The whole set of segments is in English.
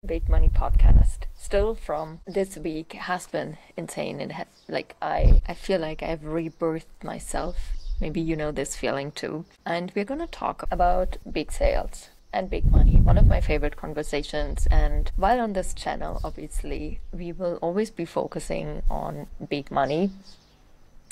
Big Money podcast. Still from this week has been insane. I feel like I've rebirthed myself. Maybe you know this feeling too. And we're gonna talk about big sales and big money. One of my favorite conversations. And while on this channel, obviously, we will always be focusing on big money.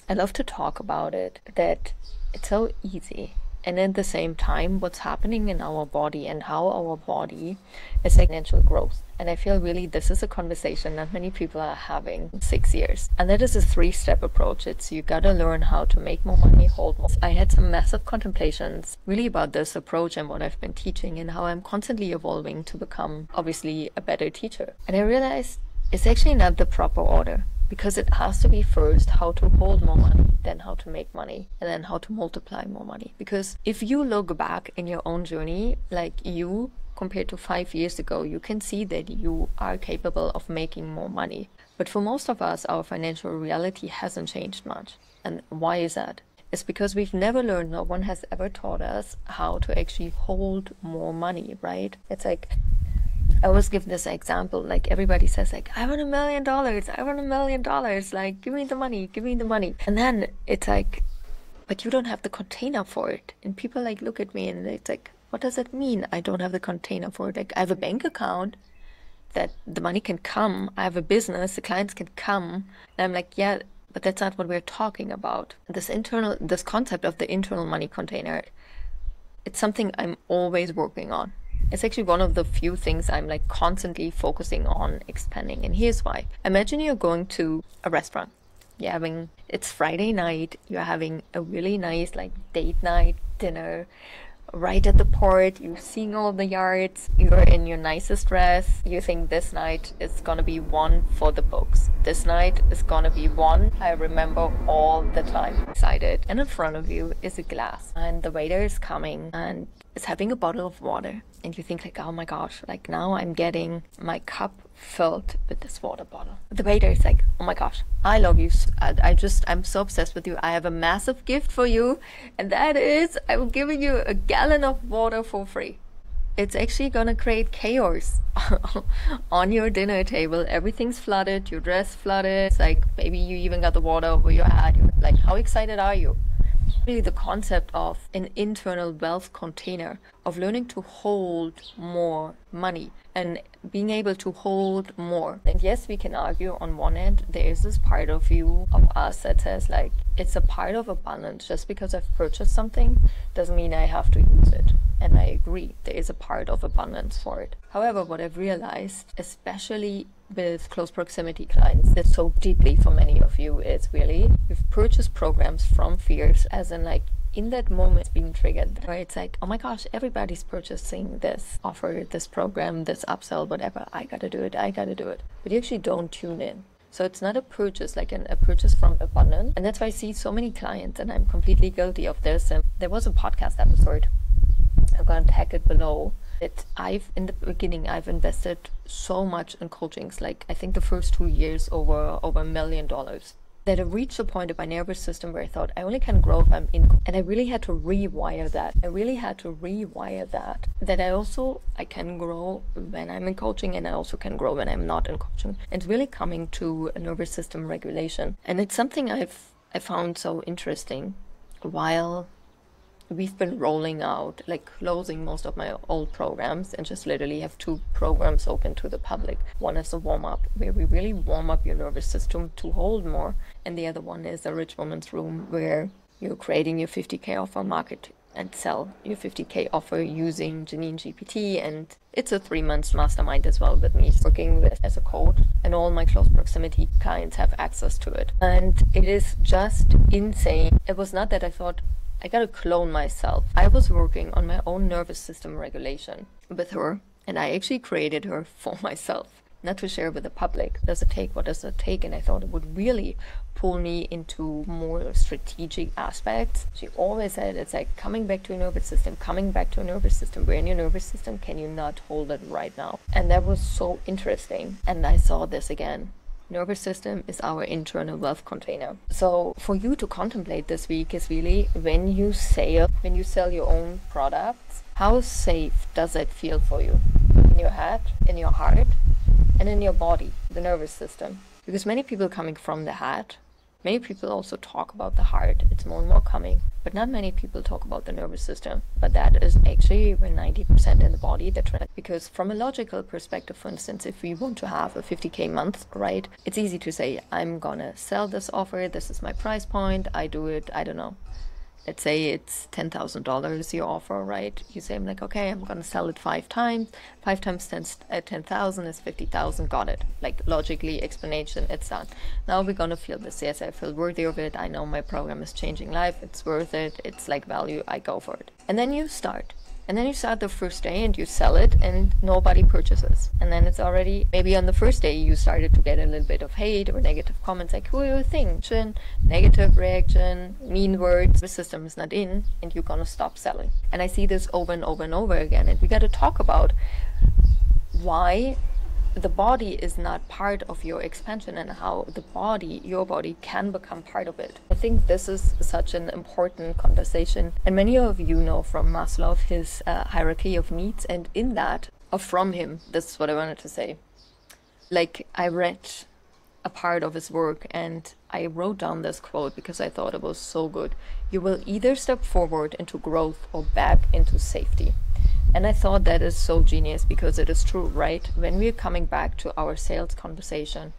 I love to talk about it, that it's so easy. And at the same time, what's happening in our body and how our body is exponential growth. And I feel really this is a conversation that many people are having in 6 years. And that is a three-step approach. It's you gotta learn how to make more money, hold more. I had some massive contemplations really about this approach and what I've been teaching and how I'm constantly evolving to become obviously a better teacher. And I realized it's actually not the proper order. Because it has to be first how to hold more money, then how to make money, and then how to multiply more money. Because if you look back in your own journey, like you, compared to 5 years ago, you can see that you are capable of making more money. But for most of us, our financial reality hasn't changed much. And why is that? It's because we've never learned, no one has ever taught us how to actually hold more money, right? It's like, I always give this example, like everybody says like, I want $1 million, I want $1 million, like give me the money, give me the money. And then it's like, but you don't have the container for it. And people like look at me and it's like, what does that mean? I don't have the container for it. Like I have a bank account that the money can come. I have a business, the clients can come. And I'm like, yeah, but that's not what we're talking about. This concept of the internal money container, it's something I'm always working on. It's actually one of the few things I'm like constantly focusing on expanding. And here's why. Imagine you're going to a restaurant. It's Friday night. You're having a really nice like date night dinner right at the port. You're seeing all the yards. You're in your nicest dress. You think this night is gonna be one for the books. This night is gonna be one I remember all the time. Excited. And in front of you is a glass. And the waiter is coming and is having a bottle of water. And you think like, oh my gosh, like now I'm getting my cup filled with this water bottle. The waiter is like, oh my gosh, I love you. I'm so obsessed with you. I have a massive gift for you. And that is, I'm giving you a gallon of water for free. It's actually gonna create chaos on your dinner table. Everything's flooded, your dress flooded. It's like, maybe you even got the water over your head. You're like, how excited are you? Really the concept of an internal wealth container, of learning to hold more money and being able to hold more. And yes, we can argue on one end, there is this part of you, of us that says like, it's a part of abundance. Just because I've purchased something doesn't mean I have to use it. And I agree, there is a part of abundance for it. However, what I've realized, especially with close proximity clients, that so deeply for many of you is really, you've purchased programs from fears, as in like, in that moment it's being triggered, where it's like, oh my gosh, everybody's purchasing this offer, this program, this upsell, whatever, I gotta do it. But you actually don't tune in. So it's not a purchase, like a purchase from abundance. And that's why I see so many clients, and I'm completely guilty of this. And there was a podcast episode, I'm going to tag it below. In the beginning, I've invested so much in coachings, like I think the first 2 years over $1 million. That I reached a point of my nervous system where I thought I only can grow if I'm in. And I really had to rewire that. That I can grow when I'm in coaching, and I also can grow when I'm not in coaching. And it's really coming to a nervous system regulation. And it's something I found so interesting while we've been rolling out, like closing most of my old programs and just literally have 2 programs open to the public. One is a warm-up, where we really warm up your nervous system to hold more. And the other one is a Rich Woman's Room, where you're creating your 50K offer, market and sell your 50K offer using Jeanine GPT. And it's a 3-month mastermind as well with me, working with as a coach. And all my close proximity clients have access to it. And it is just insane. It was not that I thought, I gotta clone myself. I was working on my own nervous system regulation with her, and I actually created her for myself, not to share with the public. What does it take? And I thought it would really pull me into more strategic aspects. She always said it's like coming back to a nervous system. Where in your nervous system can you not hold it right now? And that was so interesting. And I saw this again. Nervous system is our internal wealth container. So for you to contemplate this week is really when you sell your own products, how safe does that feel for you? your head, in your heart, and in your body, the nervous system. Because many people coming from the head, many people also talk about the heart. It's more and more coming, but not many people talk about the nervous system. But that is actually when 90% in the body. Because from a logical perspective, for instance, if we want to have a 50K month, right, it's easy to say, I'm gonna sell this offer, this is my price point, I do it, I don't know. Let's say it's $10,000 your offer, right? You say, I'm like, okay, I'm gonna sell it 5 times. 5 times 10,000 is 50,000. Got it. Like logically, explanation, it's done. Now we're gonna feel this. Yes, I feel worthy of it. I know my program is changing life. It's worth it. It's like value. I go for it. And then you start. And then you start the first day and you sell it and nobody purchases. And then it's already, maybe on the first day you started to get a little bit of hate or negative comments like, who you think? Negative reaction, mean words, the system is not in and you're gonna stop selling. And I see this over and over and over again. And we gotta talk about why the body is not part of your expansion and how the body, your body, can become part of it. I think this is such an important conversation. And many of you know from Maslow his hierarchy of needs, and in that, or from him, this is what I wanted to say. Like, I read a part of his work and I wrote down this quote because I thought it was so good. You will either step forward into growth or back into safety. And I thought that is so genius because it is true, right? When we're coming back to our sales conversation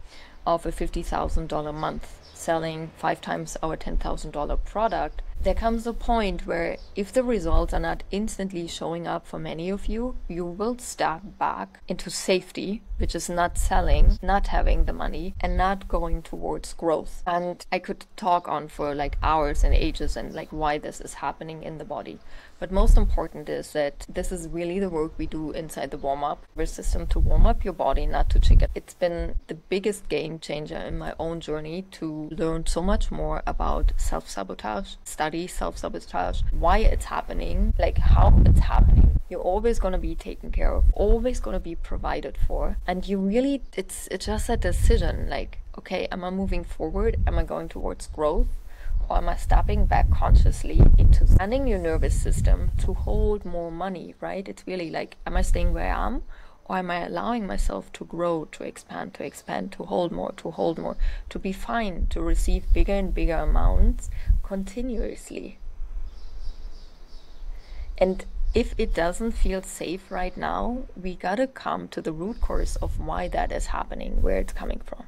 of a $50,000 month, selling 5 times our $10,000 product, there comes a point where if the results are not instantly showing up for many of you, you will step back into safety, which is not selling, not having the money, and not going towards growth. And I could talk on for like hours and ages and like why this is happening in the body. But most important is that this is really the work we do inside the warm-up system to warm up your body, not to chicken. It's been the biggest game changer in my own journey to learn so much more about self-sabotage, study self-sabotage, why it's happening, like how it's happening. You're always going to be taken care of, always going to be provided for. And you really, it's just a decision like, okay, am I moving forward? Am I going towards growth? Or am I stepping back consciously into expanding your nervous system to hold more money, right? It's really like, am I staying where I am? Or am I allowing myself to grow, to expand, to hold more, to be fine, to receive bigger and bigger amounts continuously? And if it doesn't feel safe right now, we gotta come to the root cause of why that is happening, where it's coming from.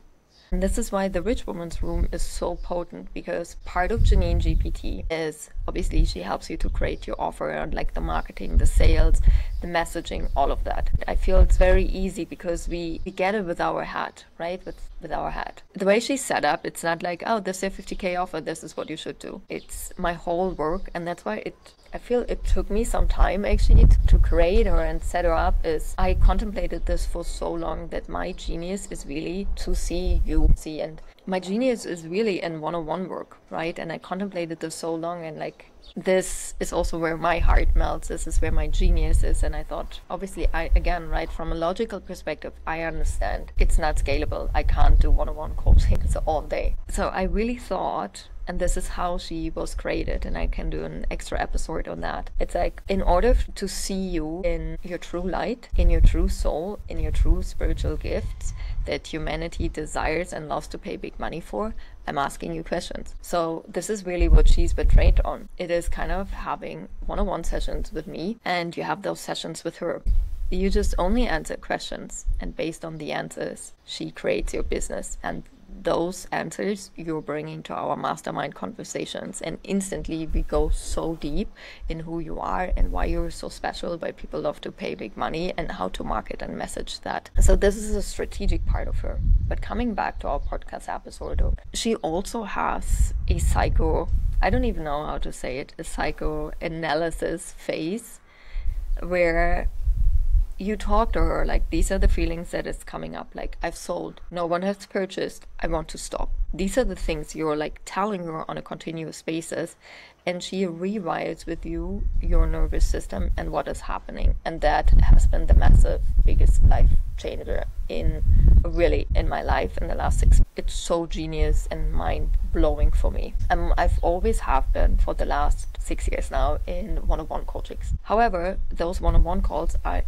And this is why the Rich Woman's Room is so potent, because part of Jeanine GPT is obviously she helps you to create your offer and like the marketing, the sales, the messaging, all of that. I feel it's very easy because we get it with our head, right? With our head. The way she's set up, it's not like, oh, this is a 50K offer, this is what you should do. It's my whole work, and that's why I feel it took me some time actually to create her and set her up. Is I contemplated this for so long that my genius is really to see you see, and my genius is really in one-on-one work, right? And I contemplated this so long, and like this is also where my heart melts. This is where my genius is. And I thought, obviously, again, right, from a logical perspective, I understand it's not scalable. I can't do one-on-one coaching all day. So I really thought, and this is how she was created, and I can do an extra episode on that. It's like, in order to see you in your true light, in your true soul, in your true spiritual gifts that humanity desires and loves to pay big money for, I'm asking you questions. So this is really what she's been trained on. It is kind of having one-on-one sessions with me, and you have those sessions with her. You just only answer questions, and based on the answers, she creates your business. And those answers you're bringing to our mastermind conversations, and instantly we go so deep in who you are and why you're so special, why people love to pay big money, and how to market and message that. So this is a strategic part of her. But coming back to our podcast episode, she also has a I don't even know how to say it, a psychoanalysis phase where you talk to her like, these are the feelings that is coming up, like, I've sold, no one has purchased, I want to stop. These are the things you're like telling her on a continuous basis, and she rewires with you your nervous system and what is happening. And that has been the massive biggest life changer in really in my life in the last 6. It's so genius and mind-blowing for me. I've always have been for the last 6 years now in one-on-one coachings. However, those one-on-one calls are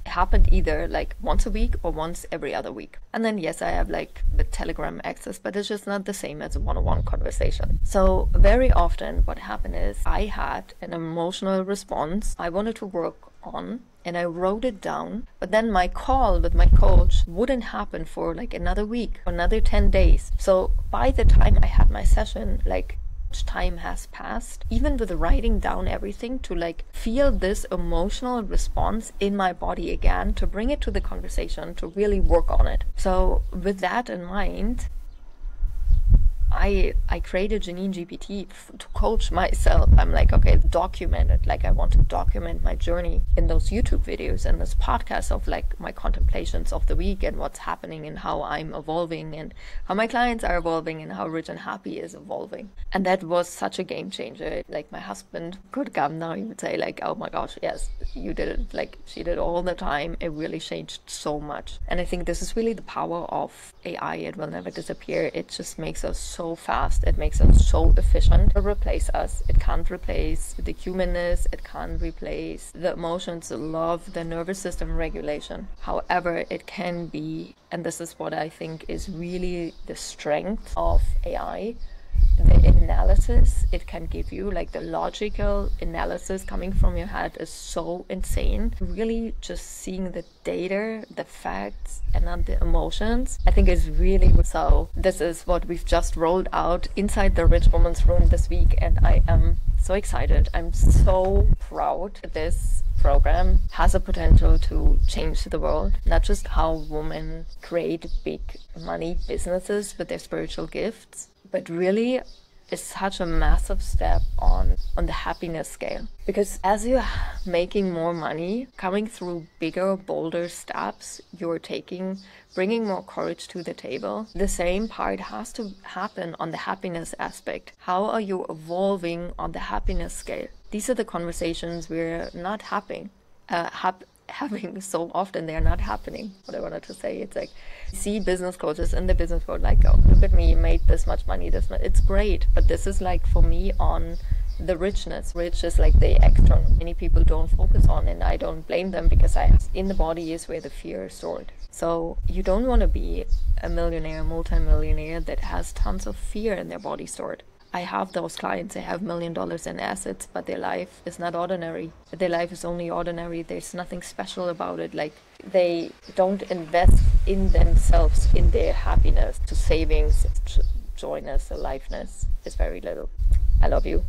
happened either like once a week or once every other week. And then yes, I have like the Telegram access, but it's just not the same as a one-on-one conversation. So very often what happened is I had an emotional response I wanted to work on, and I wrote it down, but then my call with my coach wouldn't happen for like another week, another 10 days. So by the time I had my session, like time has passed, even with writing down everything, to like feel this emotional response in my body again, to bring it to the conversation, to really work on it. So with that in mind, I created Jeanine GPT to coach myself. I'm like, okay, document it. Like I want to document my journey in those YouTube videos and this podcast of like my contemplations of the week and what's happening and how I'm evolving and how my clients are evolving and how Rich and Happy is evolving. And that was such a game changer. Like my husband could come now, he would say like, oh my gosh, yes, you did it. Like she did all the time. It really changed so much. And I think this is really the power of AI. It will never disappear. It just makes us so fast. It makes us so efficient. It replace us. It can't replace the humanness. It can't replace the emotions, the love, the nervous system regulation. However, it can be, and this is what I think is really the strength of AI, the analysis it can give you, like the logical analysis coming from your head is so insane. Really just seeing the data, the facts, and not the emotions, I think is really so. This is what we've just rolled out inside the Rich Woman's Room this week, and I am so excited. I'm so proud this program has a potential to change the world, not just how women create big money businesses with their spiritual gifts, but really is such a massive step on the happiness scale. Because as you're making more money, coming through bigger, bolder steps you're taking, bringing more courage to the table, the same part has to happen on the happiness aspect. How are you evolving on the happiness scale? These are the conversations we're not having so often. They're not happening. What I wanted to say, it's like, see business coaches in the business world like, oh, look at me, you made this much money, it's great. But this is like, for me, on the richness. Rich is like the external. Many people don't focus on, and I don't blame them, because in the body is where the fear is stored. So you don't want to be a millionaire, multi-millionaire that has tons of fear in their body stored. I have those clients, they have $1 million in assets, but their life is not ordinary. Their life is only ordinary. There's nothing special about it. Like, they don't invest in themselves, in their happiness, to savings, to joyness, aliveness is very little. I love you.